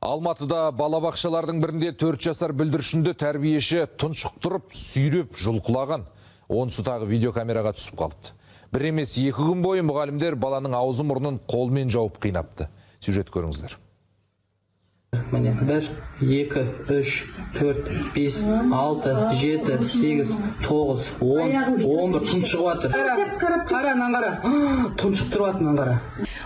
Алматыда балабақшалардың бірінде 4 жасар бүлдіршінді тәрбиеші тұншықтырып, сүйреп жұлқылаған. Онысы тағы видеокамераға түсіп қалыпты. Бір емес 2 күн бойы мұғалімдер баланың аузы мұрнын қолмен жауып қинапты. Сюжет көріңіздер. Міне 1, 2, 3, 4, 5, 6, 7, 8, 9, 10, 11 тұншығып жатыр. Қара, нан тұншықтырып жатыр, нан қара.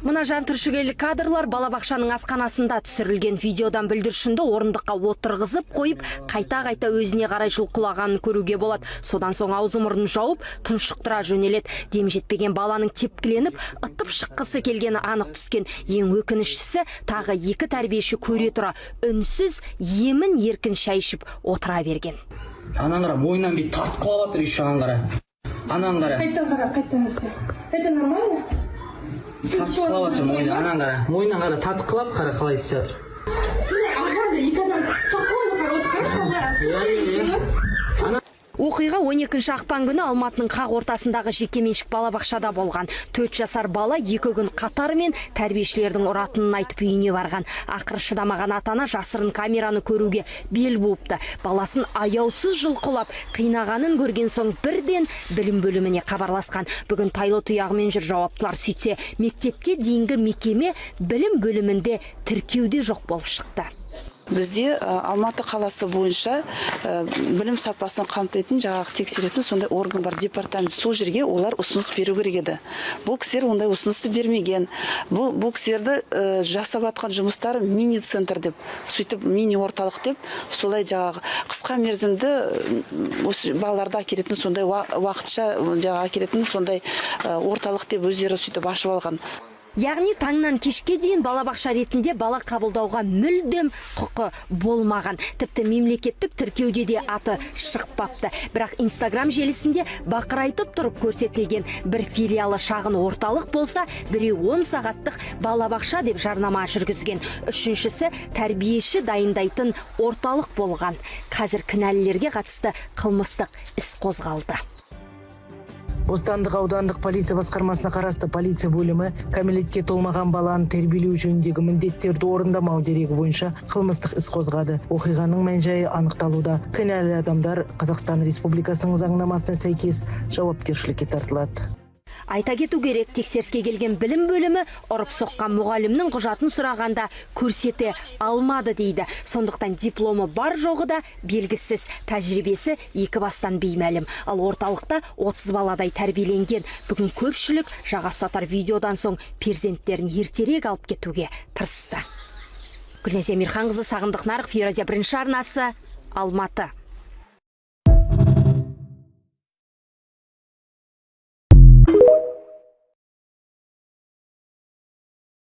Мына жантүршігерлі кадрлар балабақшаның асханасында түсірілген. Видеодан бүлдіршінді орындыққа отырғызып қойып, қайта-қайта өзіне қарай жұлқылағанын көруге болады. Содан соң аузы мұрнын жауып, тұншықтыра жөнеледі. Дем жетпеген баланың тепкіленіп, ытып шыққысы келгені анық түскен. Ең өкініштісі, тағы 2 тәрбиеші көре тұра үнсіз емін еркін шай ішіп отыра берген. Анан қара, мойнан бей тартқылап жатыр, еще анан қара. Анан қара. Қайттан істе. Это нормально? Тартқылап жатыр мойнан, анан қара. Мойнан қара, тартқылап қара, қалай істеп жатыр. Сен ағады, 2 адам спокойно қарайды. Оқиға 12 ақпан күні Алматының қақ ортасындағы жекеменшік балабақшада болған. 4 жасар бала 2 күн қатарымен тәрбиешілердің ұратынын айтып үйіне барған. Ақыры шыдамаған ата-ана жасырын камераны көруге бел буыпты. Баласын аяусыз жұлқылап, қинағанын көрген соң бірден білім бөліміне хабарласқан. Бүгін тайлы тұяғымен жүр жауаптылар. Сөйтсе, мектепке дейінгі мекеме білім бөлімінде тіркеуде жоқ болып шықты. Бізде Алматы қаласы бойынша білім сапасын қамтитын, жаңағы тексеретін сондай орган бар, департамент. Сол жерге олар ұсыныс беру керек еді. Бұл кісілер ондай ұсынысты бермеген. Бұл кісілерді жасап атқан жұмыстары мини-центр деп, сөйтіп мини-орталық деп, солай жаңағы қысқа мерзімді осы балаларды әкелетін сондай уақытша жаңағы әкелетін сондай орталық деп өздері сөйтіп ашып алған. Яғни таңнан кешке дейін балабақша ретінде бала қабылдауға мүлдем құқы болмаған. Тіпті мемлекеттік тіркеуде де аты шықпапты. Бірақ Instagram желісінде бақырайтып тұрып көрсетілген бір филиалы шағын орталық болса, біреу 10 сағаттық балабақша деп жарнама жүргізген. Үшіншісі тәрбиеші дайындайтын орталық болған. Қазір кінәлілерге қатысты қылмыстық іс қозғалды. Бостандық аудандық полиция басқармасына қарасты полиция бөлімі кәмелетке толмаған баланы тәрбиелеу жөніндегі міндеттерді орындамау дерегі бойынша қылмыстық іс қозғады. Оқиғаның мән-жайы анықталуда. Кінәлі адамдар Қазақстан Республикасының заңнамасына сәйкес жауапкершілікке тартылады. Айта кету керек, тексеріске келген білім бөлімі ұрып соққан мұғалімнің құжатын сұрағанда көрсете алмады дейді. Сондықтан дипломы бар жоғы да белгісіз, тәжірибесі 2 бастан беймәлім. Ал орталықта 30 баладай тәрбиеленген. Бүгін көпшілік жаға ұстатар видеодан соң перзенттерін ертерек алып кетуге тырысты. Гүлназия Мирханқызы, Сағындық Нарықов, Еуразия бірінші арнасы, Алматы.